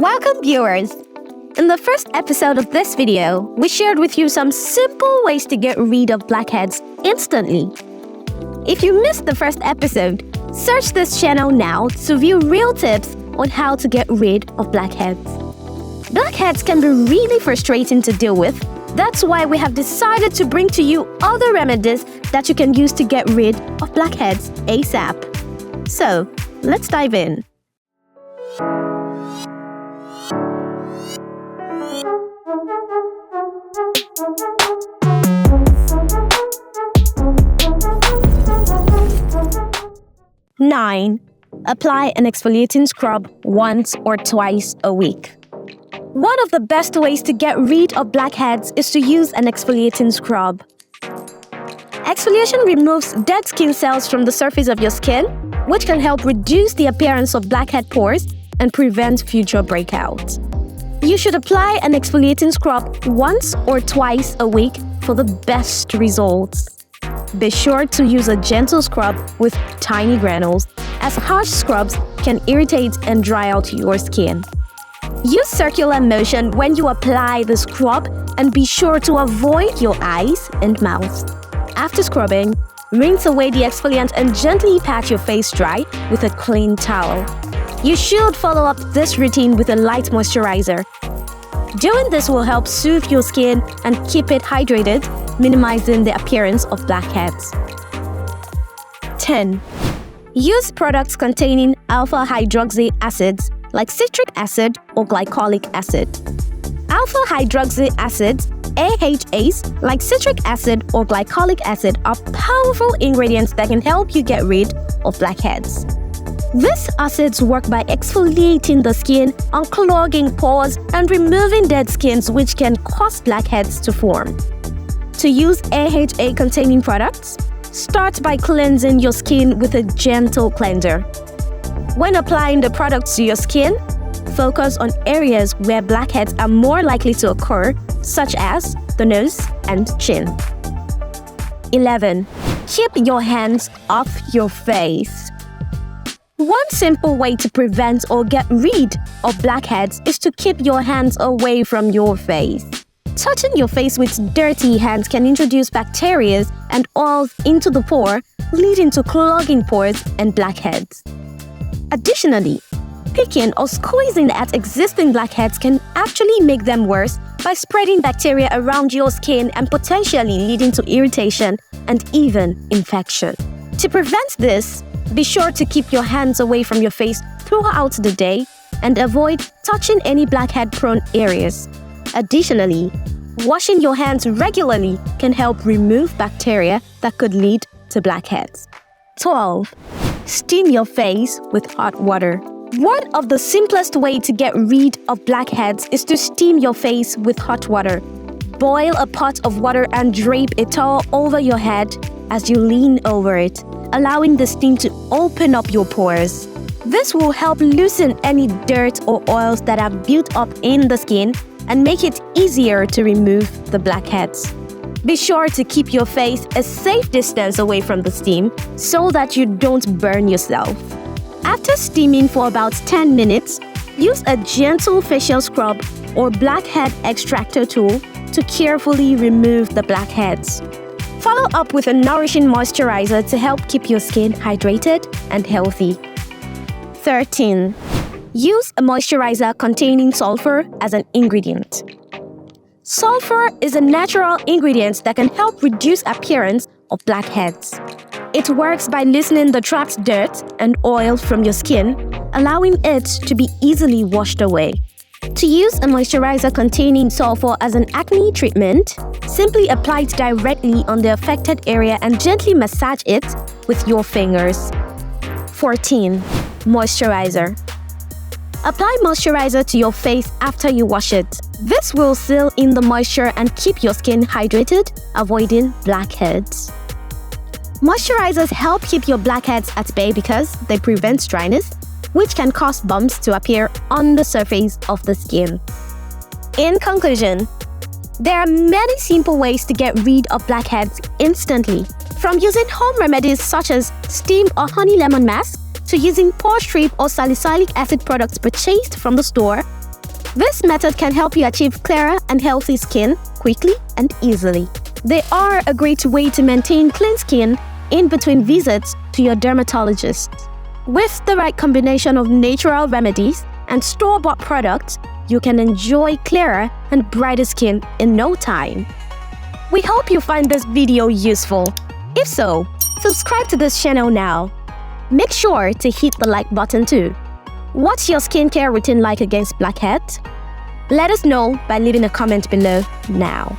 Welcome viewers! In the first episode of this video, we shared with you some simple ways to get rid of blackheads instantly. If you missed the first episode, search this channel now to view real tips on how to get rid of blackheads. Blackheads can be really frustrating to deal with. That's why we have decided to bring to you other remedies that you can use to get rid of blackheads ASAP. So, let's dive in. Nine. Apply an exfoliating scrub once or twice a week. One of the best ways to get rid of blackheads is to use an exfoliating scrub. Exfoliation removes dead skin cells from the surface of your skin, which can help reduce the appearance of blackhead pores and prevent future breakouts. You should apply an exfoliating scrub once or twice a week for the best results. Be sure to use a gentle scrub with tiny granules, as harsh scrubs can irritate and dry out your skin. Use circular motion when you apply the scrub and be sure to avoid your eyes and mouth. After scrubbing, rinse away the exfoliant and gently pat your face dry with a clean towel. You should follow up this routine with a light moisturizer. Doing this will help soothe your skin and keep it hydrated, minimizing the appearance of blackheads. 10. Use products containing alpha-hydroxy acids like citric acid or glycolic acid. Alpha-hydroxy acids, AHAs, like citric acid or glycolic acid, are powerful ingredients that can help you get rid of blackheads. These acids work by exfoliating the skin, unclogging pores, and removing dead skins, which can cause blackheads to form. To use AHA-containing products, start by cleansing your skin with a gentle cleanser. When applying the products to your skin, focus on areas where blackheads are more likely to occur, such as the nose and chin. 11. Keep your hands off your face. One simple way to prevent or get rid of blackheads is to keep your hands away from your face. Touching your face with dirty hands can introduce bacteria and oils into the pore, leading to clogging pores and blackheads. Additionally, picking or squeezing at existing blackheads can actually make them worse by spreading bacteria around your skin and potentially leading to irritation and even infection. To prevent this, be sure to keep your hands away from your face throughout the day and avoid touching any blackhead-prone areas. Additionally, washing your hands regularly can help remove bacteria that could lead to blackheads. 12. Steam your face with hot water. One of the simplest ways to get rid of blackheads is to steam your face with hot water. Boil a pot of water and drape a towel over your head as you lean over it, allowing the steam to open up your pores. This will help loosen any dirt or oils that have built up in the skin and make it easier to remove the blackheads. Be sure to keep your face a safe distance away from the steam so that you don't burn yourself. After steaming for about 10 minutes, use a gentle facial scrub or blackhead extractor tool to carefully remove the blackheads. Follow up with a nourishing moisturizer to help keep your skin hydrated and healthy. 13. Use a moisturizer containing sulfur as an ingredient. Sulfur is a natural ingredient that can help reduce appearance of blackheads. It works by loosening the trapped dirt and oil from your skin, allowing it to be easily washed away. To use a moisturizer containing sulfur as an acne treatment, simply apply it directly on the affected area and gently massage it with your fingers. 14. Moisturizer. Apply moisturizer to your face after you wash it. This will seal in the moisture and keep your skin hydrated, avoiding blackheads. Moisturizers help keep your blackheads at bay because they prevent dryness, which can cause bumps to appear on the surface of the skin. In conclusion, there are many simple ways to get rid of blackheads instantly, from using home remedies such as steam or honey lemon mask to using pore strip or salicylic acid products purchased from the store, This method can help you achieve clearer and healthy skin quickly and easily. They are a great way to maintain clean skin in between visits to your dermatologist. With the right combination of natural remedies and store-bought products, you can enjoy clearer and brighter skin in no time. We hope you find this video useful. If so, subscribe to this channel now. Make sure to hit the like button too. What's your skincare routine like against blackheads? Let us know by leaving a comment below now.